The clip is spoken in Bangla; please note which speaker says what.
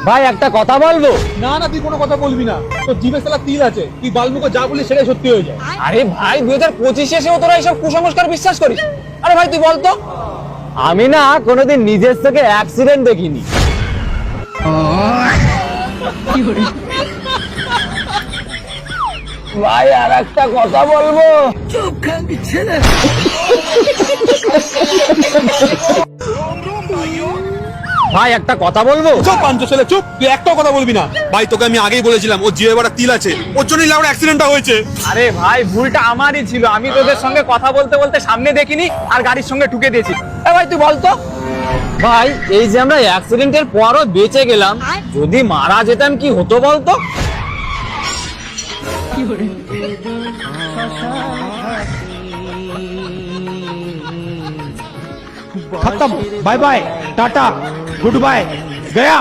Speaker 1: ভাই একটা কথা বলবো?
Speaker 2: না না, তুই কোনো কথা বলবি না, তোর জিভে শালা তিল আছে, তুই বালমুখো যা বলিস সেটাই সত্যি হয়ে যায়।
Speaker 1: আরে ভাই 2025 এসেও তোরা এইসব কুসংস্কার বিশ্বাস করিস? আরে ভাই তুই বলতো। আমি না কোনোদিন নিজের চোখে অ্যাক্সিডেন্ট দেখিনি। ভাই আর একটা কথা বলবো? ভাই একটা কথা বলবো?
Speaker 2: চুপ পাঞ্চ ছেলে চুপ, তুই একটাও কথা বলবি না। ভাই তোকে আমি আগেই বলেছিলাম ওর জিভে বড় তিল আছে, ওর জন্যই লাউড়া অ্যাক্সিডেন্টটা হয়েছে।
Speaker 1: আরে ভাই ভুলটা আমারই ছিল, আমি তোদের সঙ্গে কথা বলতে বলতে সামনে দেখিনি আর গাড়ির সঙ্গে ঠুকে দিয়েছি। এ ভাই তুই বলতো। ভাই এই যে আমরা অ্যাক্সিডেন্টের পরও বেঁচে গেলাম, যদি মারা যেতাম কি হতো বলতো?
Speaker 2: खत्म, bye bye, tata, goodbye, गया।